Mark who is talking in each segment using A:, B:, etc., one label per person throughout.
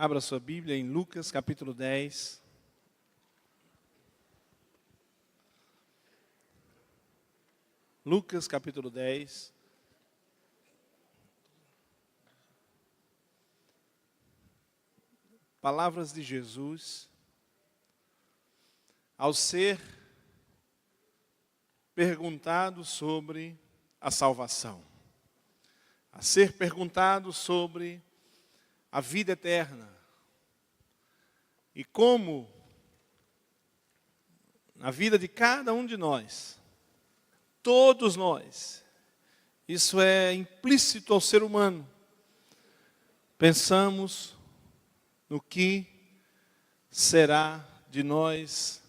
A: Abra sua Bíblia em Lucas capítulo 10. Lucas capítulo 10. Palavras de Jesus ao ser perguntado sobre a salvação, a ser perguntado sobre a vida eterna e como na vida de cada um de nós, todos nós, isso é implícito ao ser humano, pensamos no que será de nós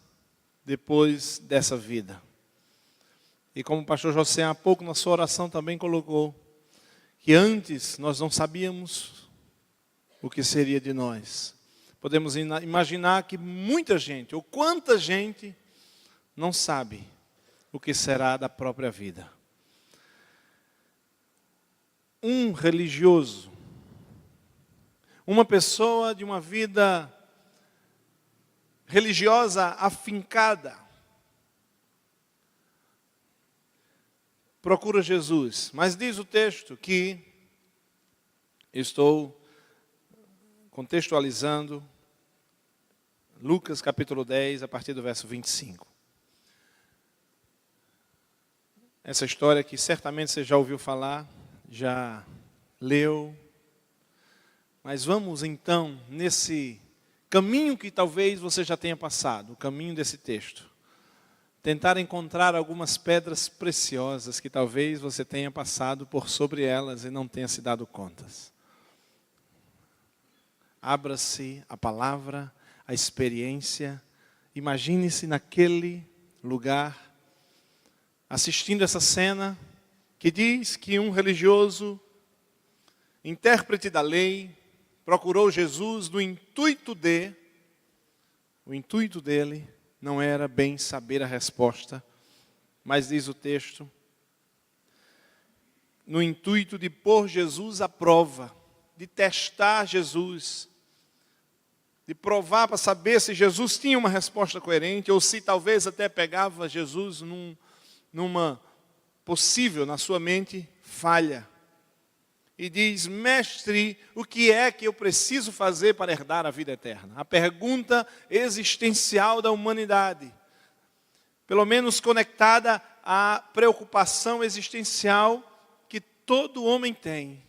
A: depois dessa vida. E como o pastor José há pouco na sua oração também colocou, que antes nós não sabíamos o que seria de nós. Podemos imaginar que muita gente, ou quanta gente, não sabe o que será da própria vida. Um religioso, uma pessoa de uma vida religiosa afincada, procura Jesus, mas diz o texto que, estou contextualizando, Lucas capítulo 10, a partir do verso 25. Essa história que certamente você já ouviu falar, já leu, mas vamos então nesse caminho que talvez você já tenha passado, o caminho desse texto. Tentar encontrar algumas pedras preciosas que talvez você tenha passado por sobre elas e não tenha se dado contas. Abra-se a palavra, a experiência, imagine-se naquele lugar, assistindo essa cena que diz que um religioso, intérprete da lei, procurou Jesus no intuito o intuito dele não era bem saber a resposta, mas diz o texto, no intuito de pôr Jesus à prova, de testar Jesus, de provar para saber se Jesus tinha uma resposta coerente, ou se talvez até pegava Jesus numa possível, na sua mente, falha. E diz, mestre, o que é que eu preciso fazer para herdar a vida eterna? A pergunta existencial da humanidade, pelo menos conectada à preocupação existencial que todo homem tem.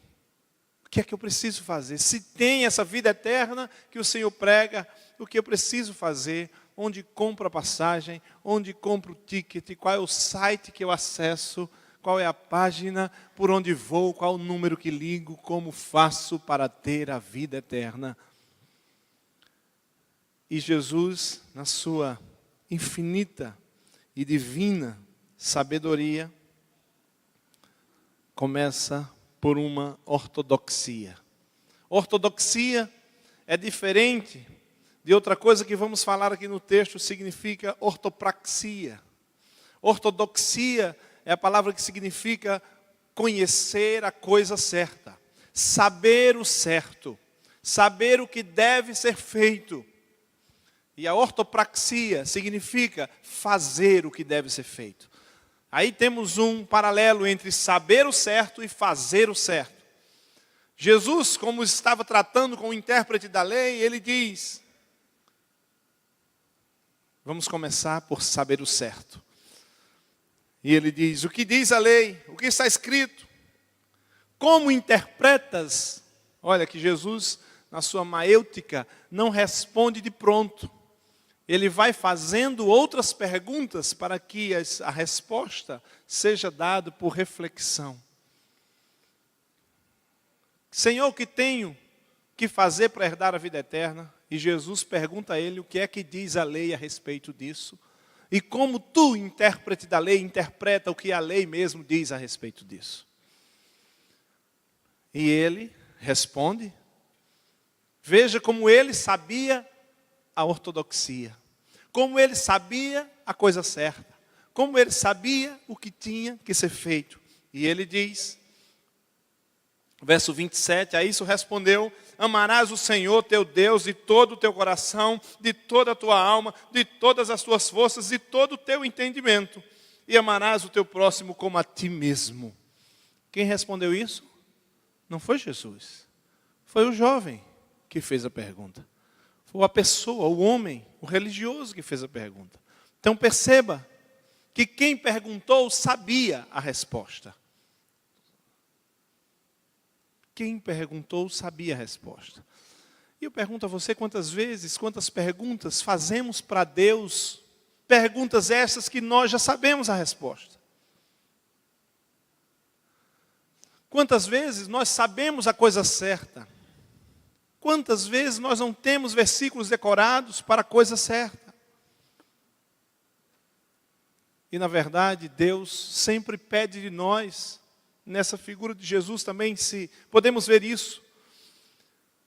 A: O que é que eu preciso fazer? Se tem essa vida eterna que o Senhor prega, o que eu preciso fazer? Onde compro a passagem? Onde compro o ticket? Qual é o site que eu acesso? Qual é a página, por onde vou, qual o número que ligo, como faço para ter a vida eterna? E Jesus, na sua infinita e divina sabedoria, começa por uma ortodoxia. Ortodoxia é diferente de outra coisa que vamos falar aqui no texto, significa ortopraxia. Ortodoxia é a palavra que significa conhecer a coisa certa, saber o certo, saber o que deve ser feito. E a ortopraxia significa fazer o que deve ser feito. Aí temos um paralelo entre saber o certo e fazer o certo. Jesus, como estava tratando com o intérprete da lei, ele diz, vamos começar por saber o certo. E ele diz, o que diz a lei? O que está escrito? Como interpretas? Olha que Jesus, na sua maêutica, não responde de pronto. Ele vai fazendo outras perguntas para que a resposta seja dada por reflexão. Senhor, o que tenho que fazer para herdar a vida eterna? E Jesus pergunta a ele o que é que diz a lei a respeito disso. E como tu, intérprete da lei, interpreta o que a lei mesmo diz a respeito disso. E ele responde, veja como ele sabia a ortodoxia, como ele sabia a coisa certa, como ele sabia o que tinha que ser feito. E ele diz, verso 27, a isso respondeu amarás o Senhor teu Deus de todo o teu coração, de toda a tua alma, de todas as tuas forças, de todo o teu entendimento. E amarás o teu próximo como a ti mesmo. Quem respondeu isso? Não foi Jesus. Foi o jovem que fez a pergunta. Foi a pessoa, o homem, o religioso que fez a pergunta. Então perceba que quem perguntou sabia a resposta. Quem perguntou sabia a resposta. E eu pergunto a você quantas vezes, quantas perguntas fazemos para Deus, perguntas essas que nós já sabemos a resposta. Quantas vezes nós sabemos a coisa certa? Quantas vezes nós não temos versículos decorados para a coisa certa? E na verdade, Deus sempre pede de nós, nessa figura de Jesus também, se podemos ver isso.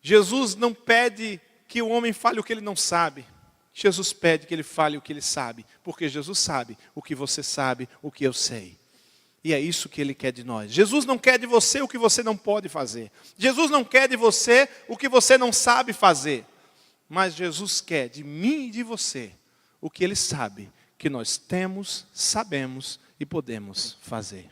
A: Jesus não pede que o homem fale o que ele não sabe. Jesus pede que ele fale o que ele sabe, porque Jesus sabe o que você sabe, o que eu sei. E é isso que ele quer de nós. Jesus não quer de você o que você não pode fazer. Jesus não quer de você o que você não sabe fazer. Mas Jesus quer de mim e de você o que ele sabe que nós temos, sabemos e podemos fazer.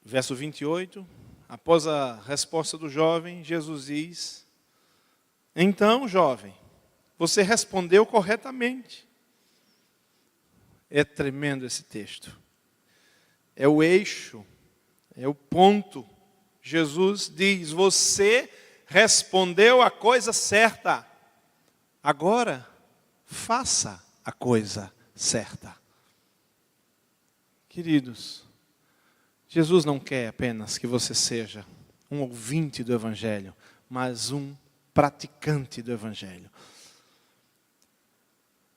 A: Verso 28, após a resposta do jovem, Jesus diz: então, jovem, você respondeu corretamente. É tremendo esse texto. É o eixo, é o ponto. Jesus diz: você respondeu a coisa certa. Agora, faça a coisa certa. Queridos, Jesus não quer apenas que você seja um ouvinte do Evangelho, mas um praticante do Evangelho.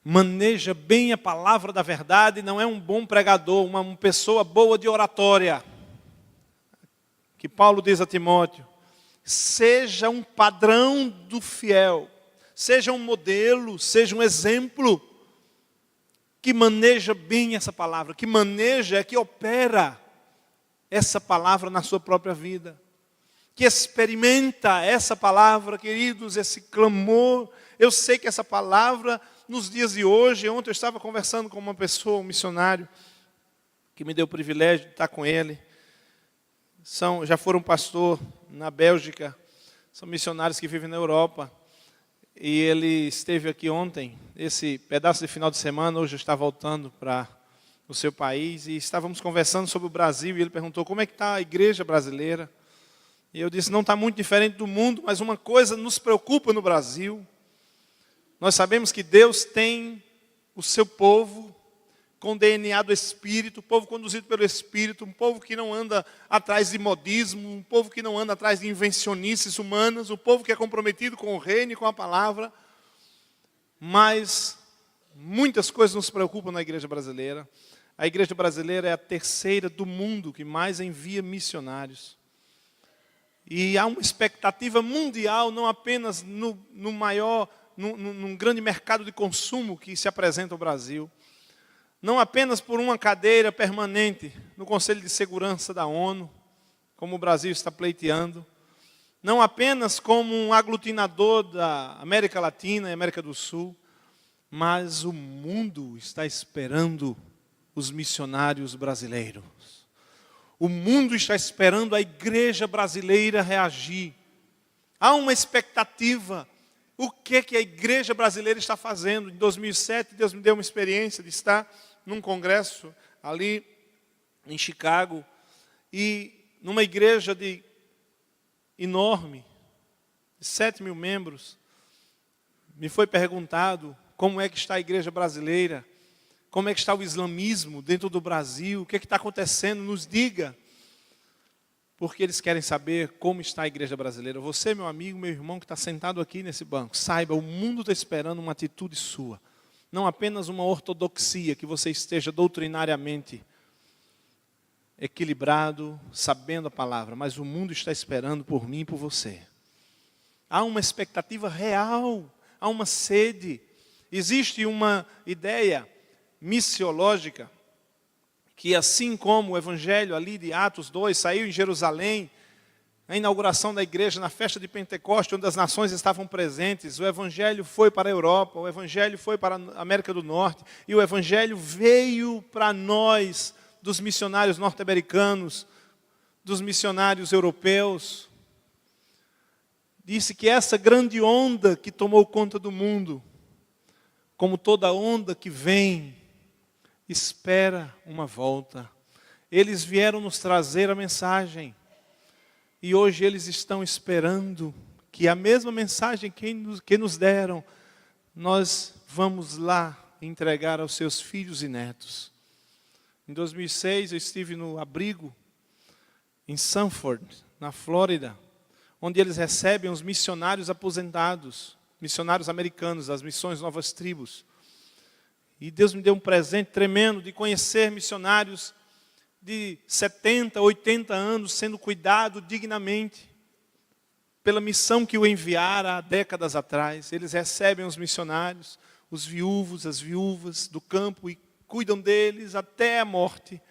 A: Maneja bem a palavra da verdade, não é um bom pregador, uma pessoa boa de oratória. Que Paulo diz a Timóteo: seja um padrão do fiel, seja um modelo, seja um exemplo, que maneja bem essa palavra, que maneja, que opera essa palavra na sua própria vida, que experimenta essa palavra, queridos, esse clamor. Eu sei que essa palavra, nos dias de hoje, ontem eu estava conversando com uma pessoa, um missionário, que me deu o privilégio de estar com ele. Já foram pastor na Bélgica, são missionários que vivem na Europa. E ele esteve aqui ontem, esse pedaço de final de semana, hoje está voltando para o seu país. E estávamos conversando sobre o Brasil, e ele perguntou: como é que está a igreja brasileira? E eu disse: não está muito diferente do mundo, mas uma coisa nos preocupa no Brasil. Nós sabemos que Deus tem o seu povo com DNA do Espírito, um povo conduzido pelo Espírito, um povo que não anda atrás de modismo, um povo que não anda atrás de invencionices humanas, um povo que é comprometido com o reino e com a palavra. Mas muitas coisas nos preocupam na igreja brasileira. A igreja brasileira é a terceira do mundo que mais envia missionários. E há uma expectativa mundial, não apenas num grande mercado de consumo que se apresenta ao Brasil, não apenas por uma cadeira permanente no Conselho de Segurança da ONU, como o Brasil está pleiteando, não apenas como um aglutinador da América Latina e América do Sul, mas o mundo está esperando os missionários brasileiros. O mundo está esperando a igreja brasileira reagir. Há uma expectativa. O que a igreja brasileira está fazendo? Em 2007, Deus me deu uma experiência de estar num congresso ali em Chicago, e numa igreja enorme, de 7 mil membros, me foi perguntado como é que está a igreja brasileira, como é que está o islamismo dentro do Brasil, o que está acontecendo, nos diga. Porque eles querem saber como está a igreja brasileira. Você, meu amigo, meu irmão, que está sentado aqui nesse banco, saiba, o mundo está esperando uma atitude sua. Não apenas uma ortodoxia, que você esteja doutrinariamente equilibrado, sabendo a palavra, mas o mundo está esperando por mim e por você. Há uma expectativa real, há uma sede. Existe uma ideia missiológica que assim como o evangelho ali de Atos 2 saiu em Jerusalém, a inauguração da igreja na festa de Pentecostes, onde as nações estavam presentes, o evangelho foi para a Europa, o evangelho foi para a América do Norte, e o evangelho veio para nós, dos missionários norte-americanos, dos missionários europeus. Disse que essa grande onda que tomou conta do mundo, como toda onda que vem, espera uma volta. Eles vieram nos trazer a mensagem. E hoje eles estão esperando que a mesma mensagem que nos deram, nós vamos lá entregar aos seus filhos e netos. Em 2006 eu estive no abrigo em Sanford, na Flórida, onde eles recebem os missionários aposentados, missionários americanos das missões Novas Tribos. E Deus me deu um presente tremendo de conhecer missionários de 70, 80 anos sendo cuidado dignamente pela missão que o enviara há décadas atrás. Eles recebem os missionários, os viúvos, as viúvas do campo e cuidam deles até a morte,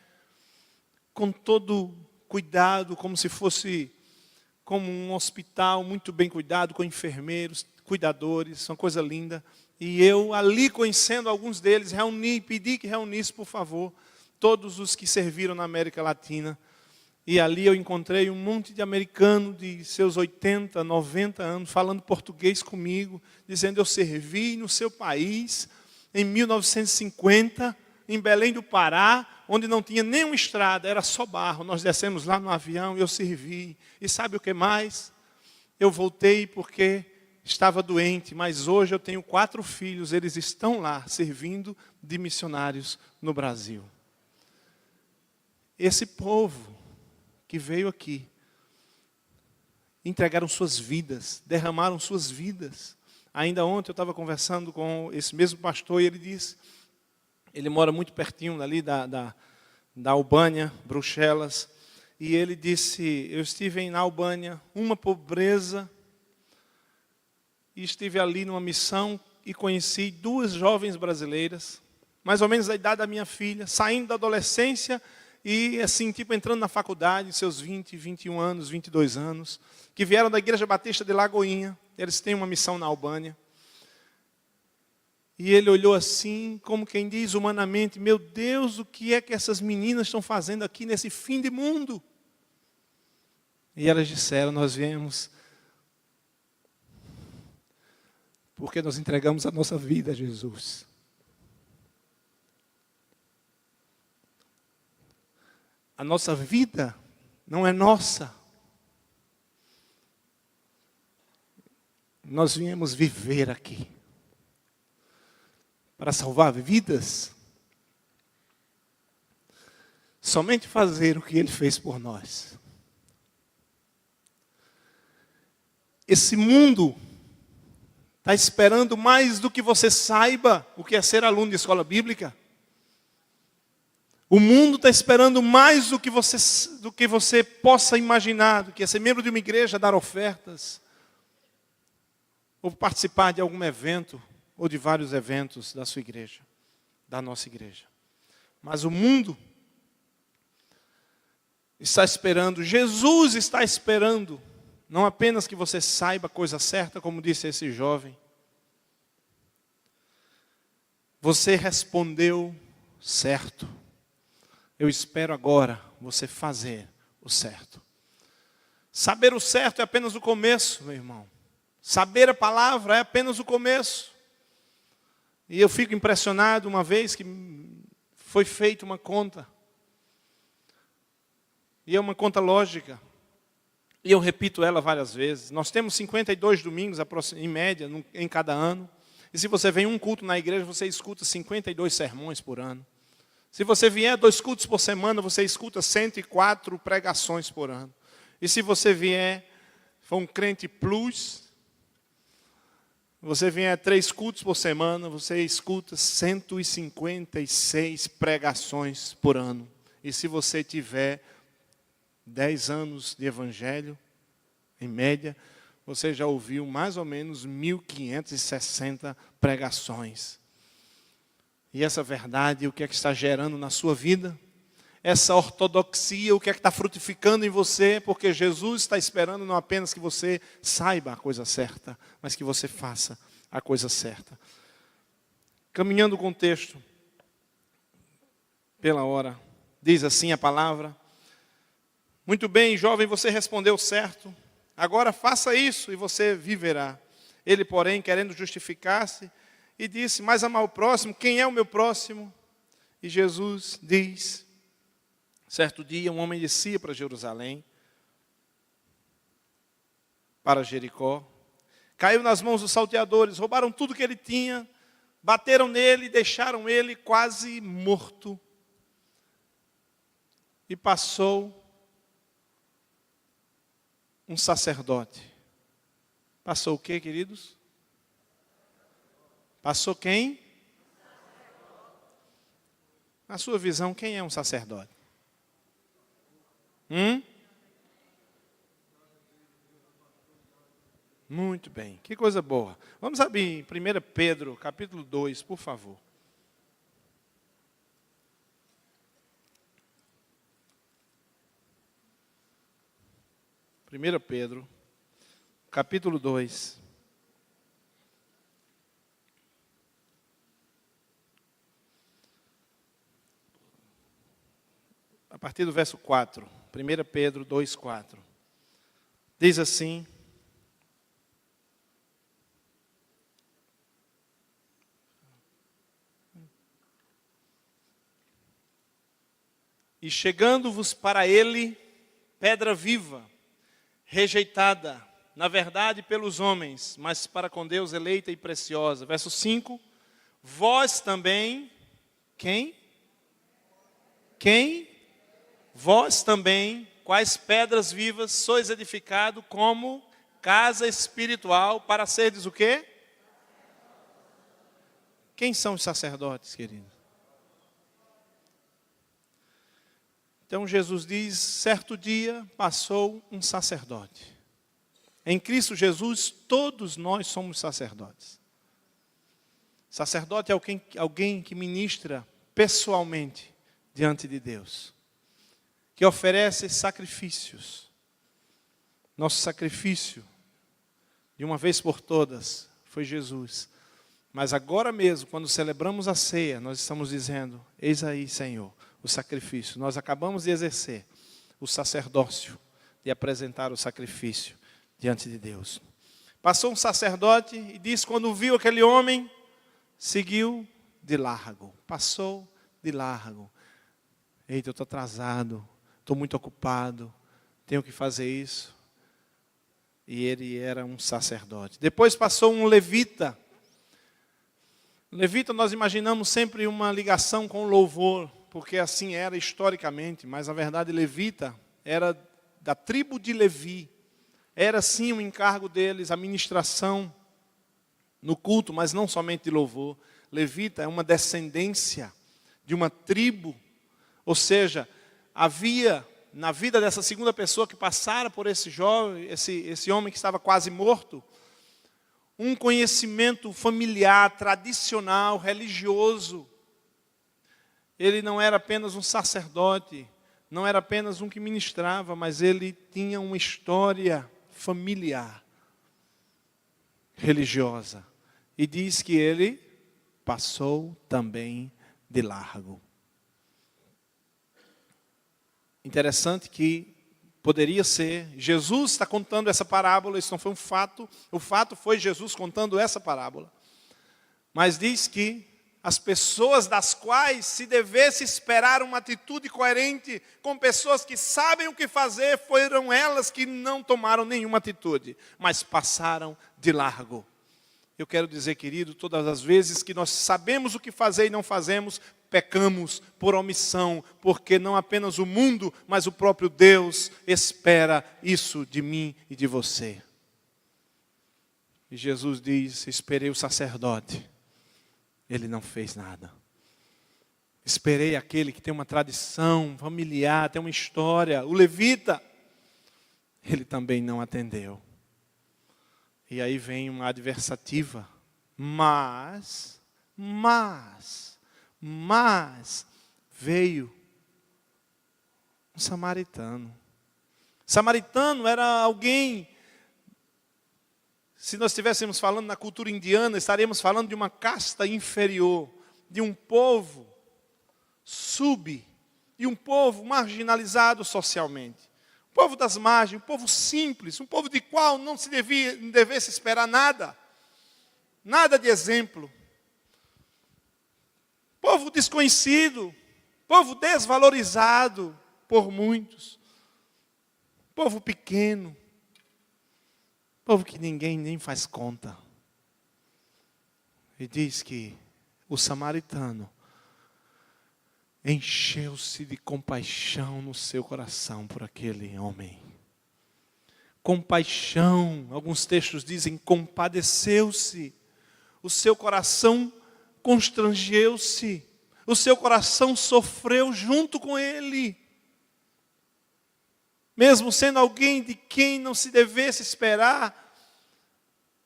A: com todo cuidado, como se fosse como um hospital muito bem cuidado, com enfermeiros, cuidadores, uma coisa linda. E eu ali conhecendo alguns deles, pedi que reunisse, por favor, todos os que serviram na América Latina. E ali eu encontrei um monte de americano de seus 80, 90 anos, falando português comigo, dizendo: eu servi no seu país em 1950, em Belém do Pará, onde não tinha nenhuma estrada, era só barro. Nós descemos lá no avião e eu servi. E sabe o que mais? Eu voltei porque estava doente, mas hoje eu tenho 4 filhos, eles estão lá servindo de missionários no Brasil. Esse povo que veio aqui, entregaram suas vidas, derramaram suas vidas. Ainda ontem eu estava conversando com esse mesmo pastor e ele disse, ele mora muito pertinho ali da Albânia, Bruxelas, e ele disse: eu estive na Albânia, uma pobreza, e estive ali numa missão e conheci 2 jovens brasileiras, mais ou menos da idade da minha filha, saindo da adolescência e assim, tipo entrando na faculdade, seus 20, 21 anos, 22 anos, que vieram da Igreja Batista de Lagoinha. Eles têm uma missão na Albânia. E ele olhou assim, como quem diz humanamente: meu Deus, o que é que essas meninas estão fazendo aqui nesse fim de mundo? E elas disseram: nós viemos porque nós entregamos a nossa vida a Jesus. A nossa vida não é nossa. Nós viemos viver aqui para salvar vidas. Somente fazer o que Ele fez por nós. Esse mundo está esperando mais do que você saiba o que é ser aluno de escola bíblica. O mundo está esperando mais do que você possa imaginar, do que é ser membro de uma igreja, dar ofertas, ou participar de algum evento, ou de vários eventos da sua igreja, da nossa igreja. Mas o mundo está esperando, Jesus está esperando, não apenas que você saiba a coisa certa, como disse esse jovem. Você respondeu certo. Eu espero agora você fazer o certo. Saber o certo é apenas o começo, meu irmão. Saber a palavra é apenas o começo. E eu fico impressionado uma vez que foi feita uma conta. E é uma conta lógica. E eu repito ela várias vezes. Nós temos 52 domingos, em média, em cada ano. E se você vem um culto na igreja, você escuta 52 sermões por ano. Se você vier 2 cultos por semana, você escuta 104 pregações por ano. E se você for um crente plus, você vier 3 cultos por semana, você escuta 156 pregações por ano. E se você tiver 10 anos de evangelho, em média, você já ouviu mais ou menos 1.560 pregações. E essa verdade, o que é que está gerando na sua vida? essa ortodoxia, o que é que está frutificando em você, porque Jesus está esperando não apenas que você saiba a coisa certa, mas que você faça a coisa certa. Caminhando com o texto, pela hora, diz assim a palavra: muito bem, jovem, você respondeu certo, agora faça isso e você viverá. Ele, porém, querendo justificar-se, e disse: mas amar o próximo, quem é o meu próximo? E Jesus diz: certo dia um homem descia para Jerusalém, para Jericó, caiu nas mãos dos salteadores, roubaram tudo que ele tinha, bateram nele e deixaram ele quase morto. E passou um sacerdote. Passou o quê, queridos? Passou quem? Na sua visão, quem é um sacerdote? Muito bem, que coisa boa. Vamos abrir em 1 Pedro, capítulo 2, por favor. Primeira Pedro, capítulo 2. A partir do verso 4. 1 Pedro 2, 4. Diz assim: e chegando-vos para ele, pedra viva, rejeitada, na verdade, pelos homens, mas para com Deus eleita e preciosa. Verso 5, vós também, quem? Quem? Vós também, quais pedras vivas, sois edificado como casa espiritual, para serdes o quê? Quem são os sacerdotes, querido? Então Jesus diz, certo dia passou um sacerdote. Em Cristo Jesus, todos nós somos sacerdotes. Sacerdote é alguém que ministra pessoalmente diante de Deus, que oferece sacrifícios. Nosso sacrifício, de uma vez por todas, foi Jesus. Mas agora mesmo, quando celebramos a ceia, nós estamos dizendo, eis aí, Senhor, o sacrifício. Nós acabamos de exercer o sacerdócio, de apresentar o sacrifício diante de Deus. Passou um sacerdote e disse, quando viu aquele homem, seguiu de largo. Passou de largo. Eita, eu estou atrasado, estou muito ocupado, tenho que fazer isso. E ele era um sacerdote. Depois passou um levita. Levita, nós imaginamos sempre uma ligação com louvor, porque assim era historicamente, mas na verdade levita era da tribo de Levi. Era sim um encargo deles, a ministração no culto, mas não somente de louvor. Levita é uma descendência de uma tribo, ou seja, havia na vida dessa segunda pessoa que passara por esse jovem, esse homem que estava quase morto, um conhecimento familiar, tradicional, religioso. Ele não era apenas um sacerdote, não era apenas um que ministrava, mas ele tinha uma história familiar, religiosa. E diz que ele passou também de largo. Interessante que poderia ser, Jesus está contando essa parábola, isso não foi um fato, o fato foi Jesus contando essa parábola. Mas diz que as pessoas das quais se devesse esperar uma atitude coerente com pessoas que sabem o que fazer, foram elas que não tomaram nenhuma atitude, mas passaram de largo. Eu quero dizer, querido, todas as vezes que nós sabemos o que fazer e não fazemos, pecamos por omissão, porque não apenas o mundo, mas o próprio Deus espera isso de mim e de você. E Jesus diz, esperei o sacerdote. Ele não fez nada. Esperei aquele que tem uma tradição familiar, tem uma história, o levita. Ele também não atendeu. E aí vem uma adversativa. Mas, veio Um samaritano. Samaritano era alguém, se nós estivéssemos falando na cultura indiana, estaríamos falando de uma casta inferior, de um povo de um povo marginalizado socialmente. Um povo das margens, um povo simples, um povo de qual não devesse esperar nada. Nada de exemplo. Povo desconhecido, povo desvalorizado por muitos. Povo pequeno, povo que ninguém nem faz conta. E diz que o samaritano encheu-se de compaixão no seu coração por aquele homem. Compaixão, alguns textos dizem compadeceu-se. O seu coração constrangeu-se. O seu coração sofreu junto com ele. Mesmo sendo alguém de quem não se devesse esperar,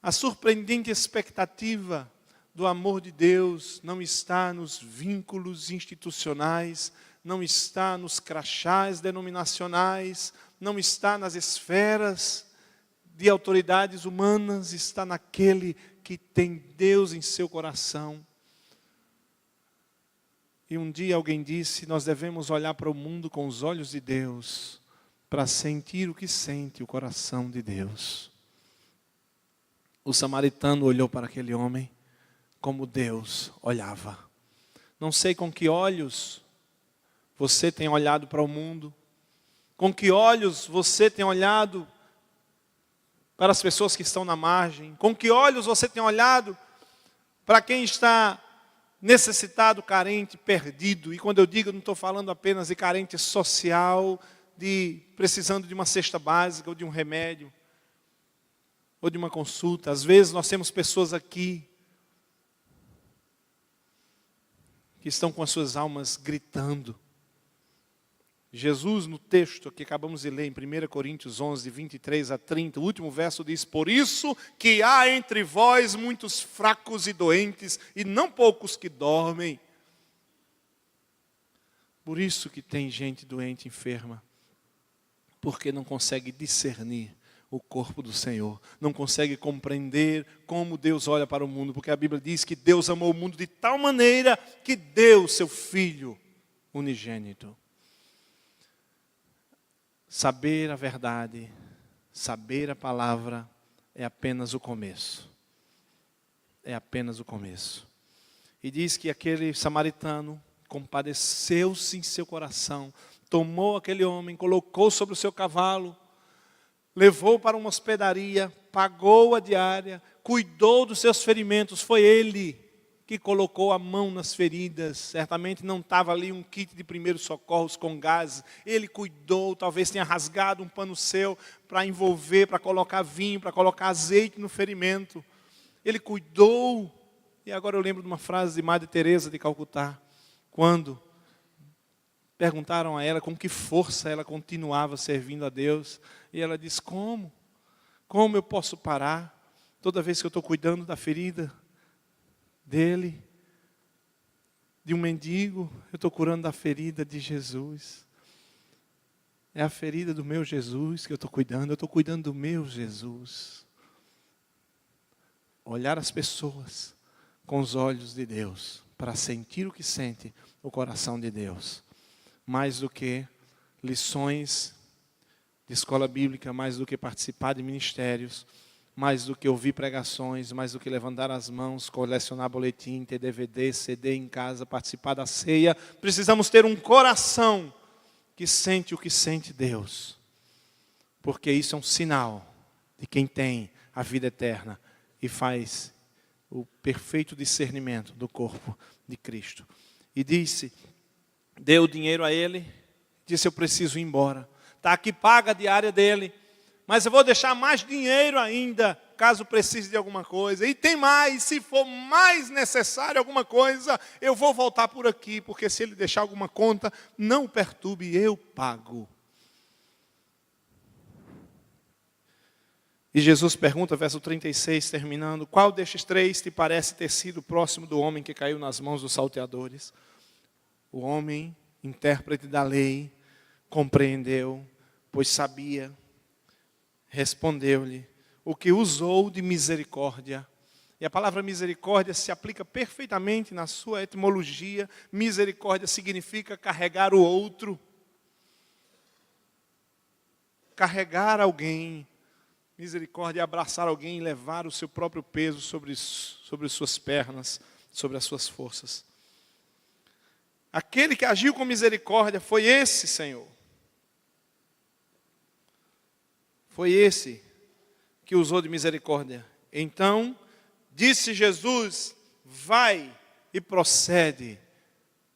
A: a surpreendente expectativa do amor de Deus não está nos vínculos institucionais, não está nos crachás denominacionais, não está nas esferas de autoridades humanas, está naquele que tem Deus em seu coração. E um dia alguém disse, nós devemos olhar para o mundo com os olhos de Deus, para sentir o que sente o coração de Deus. O samaritano olhou para aquele homem como Deus olhava. Não sei com que olhos você tem olhado para o mundo, com que olhos você tem olhado para as pessoas que estão na margem, com que olhos você tem olhado para quem está necessitado, carente, perdido. E quando eu digo, eu não estou falando apenas de carente social, de precisando de uma cesta básica, ou de um remédio, ou de uma consulta. Às vezes nós temos pessoas aqui que estão com as suas almas gritando. Jesus, no texto que acabamos de ler, em 1 Coríntios 11, de 23 a 30, o último verso diz, por isso que há entre vós muitos fracos e doentes, e não poucos que dormem. Por isso que tem gente doente, enferma, porque não consegue discernir o corpo do Senhor, não consegue compreender como Deus olha para o mundo, porque a Bíblia diz que Deus amou o mundo de tal maneira que deu seu Filho unigênito. Saber a verdade, saber a palavra é apenas o começo. É apenas o começo. E diz que aquele samaritano compadeceu-se em seu coração, tomou aquele homem, colocou sobre o seu cavalo, levou para uma hospedaria, pagou a diária, cuidou dos seus ferimentos. Foi ele que colocou a mão nas feridas. Certamente não estava ali um kit de primeiros socorros com gás. Ele cuidou, talvez tenha rasgado um pano seu para envolver, para colocar vinho, para colocar azeite no ferimento. Ele cuidou. E agora eu lembro de uma frase de Madre Teresa de Calcutá, quando perguntaram a ela com que força ela continuava servindo a Deus. E ela disse, como? Como eu posso parar toda vez que eu estou cuidando da ferida dele, de um mendigo, eu estou curando da ferida de Jesus. É a ferida do meu Jesus que eu estou cuidando do meu Jesus. Olhar as pessoas com os olhos de Deus, para sentir o que sente o coração de Deus. Mais do que lições de escola bíblica, mais do que participar de ministérios, mais do que ouvir pregações, mais do que levantar as mãos, colecionar boletim, ter DVD, CD em casa, participar da ceia. Precisamos ter um coração que sente o que sente Deus. Porque isso é um sinal de quem tem a vida eterna e faz o perfeito discernimento do corpo de Cristo. E disse, deu o dinheiro a ele, disse, eu preciso ir embora. Está aqui, paga a diária dele. Mas eu vou deixar mais dinheiro ainda, caso precise de alguma coisa. E tem mais, se for mais necessário alguma coisa, eu vou voltar por aqui. Porque se ele deixar alguma conta, não perturbe, eu pago. E Jesus pergunta, verso 36, terminando, qual destes três te parece ter sido próximo do homem que caiu nas mãos dos salteadores? O homem, intérprete da lei, compreendeu, pois sabia, respondeu-lhe, o que usou de misericórdia. E a palavra misericórdia se aplica perfeitamente na sua etimologia. Misericórdia significa carregar o outro. Carregar alguém. Misericórdia é abraçar alguém e levar o seu próprio peso sobre suas pernas, sobre as suas forças. Aquele que agiu com misericórdia foi esse, Senhor. Foi esse que usou de misericórdia. Então, disse Jesus, vai e procede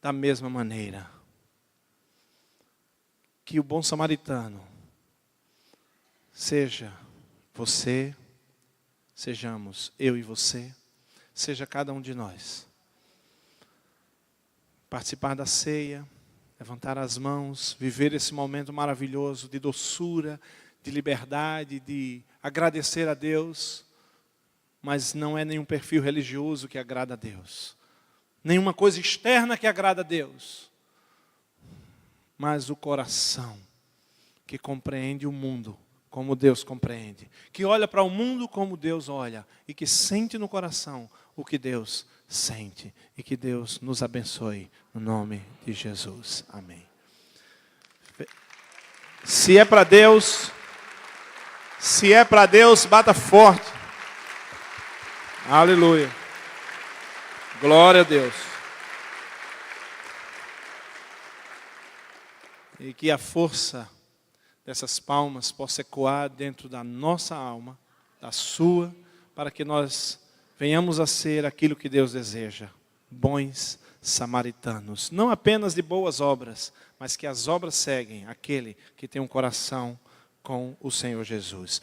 A: da mesma maneira. Que o bom samaritano seja você, sejamos eu e você, seja cada um de nós. Participar da ceia, levantar as mãos, viver esse momento maravilhoso de doçura, de liberdade, de agradecer a Deus, mas não é nenhum perfil religioso que agrada a Deus, nenhuma coisa externa que agrada a Deus, mas o coração que compreende o mundo como Deus compreende, que olha para o mundo como Deus olha e que sente no coração o que Deus sente, e que Deus nos abençoe no nome de Jesus. Amém. Se é para Deus, bata forte. Aleluia. Glória a Deus. E que a força dessas palmas possa ecoar dentro da nossa alma, da sua, para que nós venhamos a ser aquilo que Deus deseja, bons samaritanos, não apenas de boas obras, mas que as obras seguem aquele que tem um coração com o Senhor Jesus.